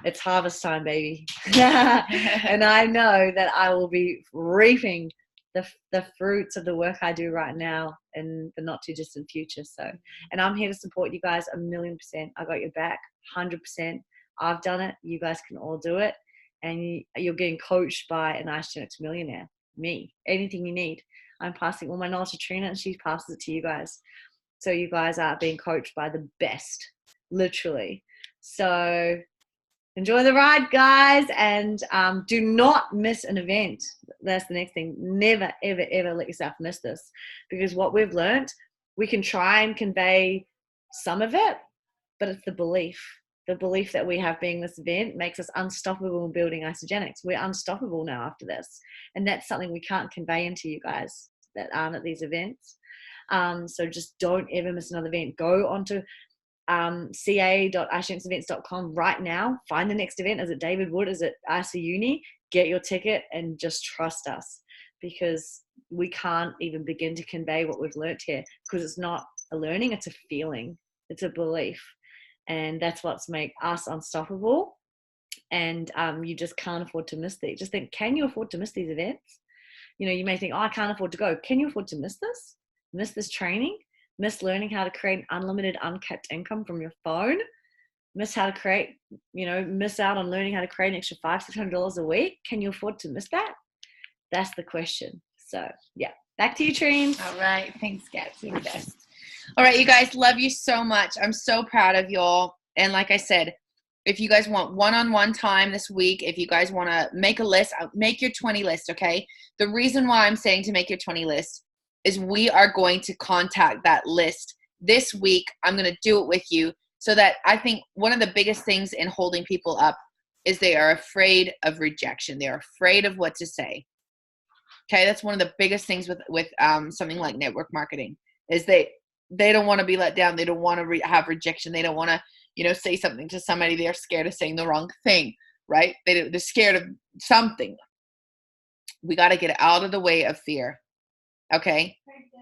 C: it's harvest time, baby. And I know that I will be reaping the fruits of the work I do right now in the not too distant future. So, and I'm here to support you guys 1,000,000%. I got your back 100%. I've done it. You guys can all do it. And you're getting coached by an Isagenix millionaire, me. Anything you need. I'm passing all my knowledge to Trina, and she passes it to you guys. So you guys are being coached by the best, literally. So enjoy the ride, guys, and do not miss an event. That's the next thing. Never, ever, ever let yourself miss this, because what we've learned, we can try and convey some of it, but it's the belief. The belief that we have being this event makes us unstoppable in building Isagenix. We're unstoppable now after this, and that's something we can't convey into you guys that aren't at these events. So just don't ever miss another event. Go onto ca.ashensevents.com right now. Find the next event. Is it David Wood? Is it ISA Uni? Get your ticket and just trust us, because we can't even begin to convey what we've learnt here, because it's not a learning, it's a feeling, it's a belief. And that's what's make us unstoppable. And you just can't afford to miss these. Just think, can you afford to miss these events? You know, you may think, oh, I can't afford to go. Can you afford to miss this? Miss this training? Miss learning how to create unlimited, uncapped income from your phone? Miss how to create, you know, miss out on learning how to create an extra $500-$600 a week? Can you afford to miss that? That's the question. So, yeah. Back to you, Trine.
A: All right. Thanks, Gabs. You're the best. All right, you guys. Love you so much. I'm so proud of y'all. And like I said, if you guys want one-on-one time this week, if you guys want to make a list, make your 20 list, okay? The reason why I'm saying to make your 20 list is we are going to contact that list this week. I'm going to do it with you, so that I think one of the biggest things in holding people up is they are afraid of rejection. They are afraid of what to say. Okay, that's one of the biggest things with something like network marketing, is they don't want to be let down. They don't want to have rejection. They don't want to, you know, say something to somebody. They're scared of saying the wrong thing, right? They're scared of something. We got to get out of the way of fear. Okay,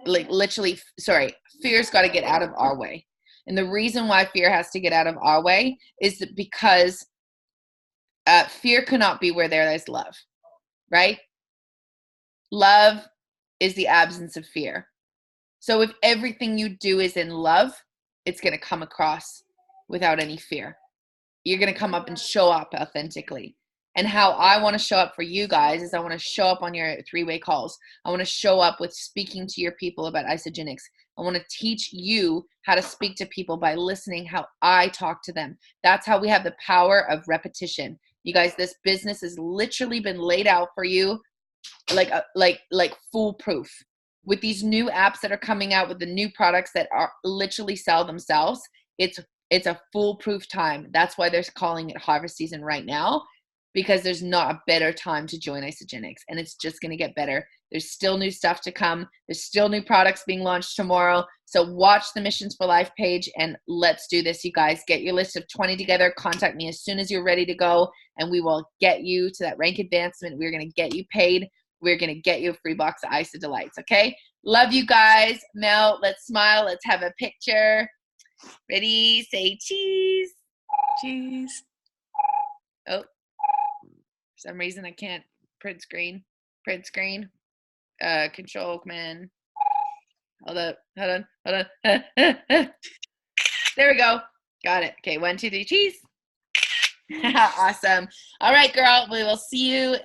A: like literally, sorry, fear's got to get out of our way. And the reason why fear has to get out of our way is that because fear cannot be where there is love, right? Love is the absence of fear. So if everything you do is in love, it's going to come across without any fear. You're going to come up and show up authentically. And how I want to show up for you guys is I want to show up on your 3-way calls. I want to show up with speaking to your people about isogenics. I want to teach you how to speak to people by listening how I talk to them. That's how we have the power of repetition. You guys, this business has literally been laid out for you like foolproof. With these new apps that are coming out, with the new products that are literally sell themselves, it's a foolproof time. That's why they're calling it harvest season right now, because there's not a better time to join Isogenics, and it's just going to get better. There's still new stuff to come. There's still new products being launched tomorrow. So watch the Missions for Life page and let's do this, you guys. Get your list of 20 together. Contact me as soon as you're ready to go, and we will get you to that rank advancement. We're going to get you paid. We're going to get you a free box of Isa Delights, okay? Love you guys. Mel, let's smile. Let's have a picture. Ready? Say cheese.
B: Cheese.
A: Oh. For some reason, I can't print screen. Print screen. Control Command. Hold on. There we go. Got it. Okay, 1, 2, 3, cheese. Awesome. All right, girl. We will see you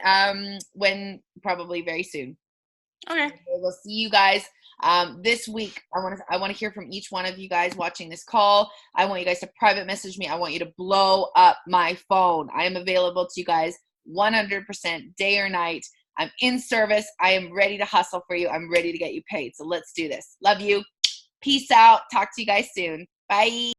A: when probably very soon.
B: Okay.
A: We'll see you guys this week. I want to hear from each one of you guys watching this call. I want you guys to private message me. I want you to blow up my phone. I am available to you guys 100% day or night. I'm in service. I am ready to hustle for you. I'm ready to get you paid. So let's do this. Love you. Peace out. Talk to you guys soon. Bye.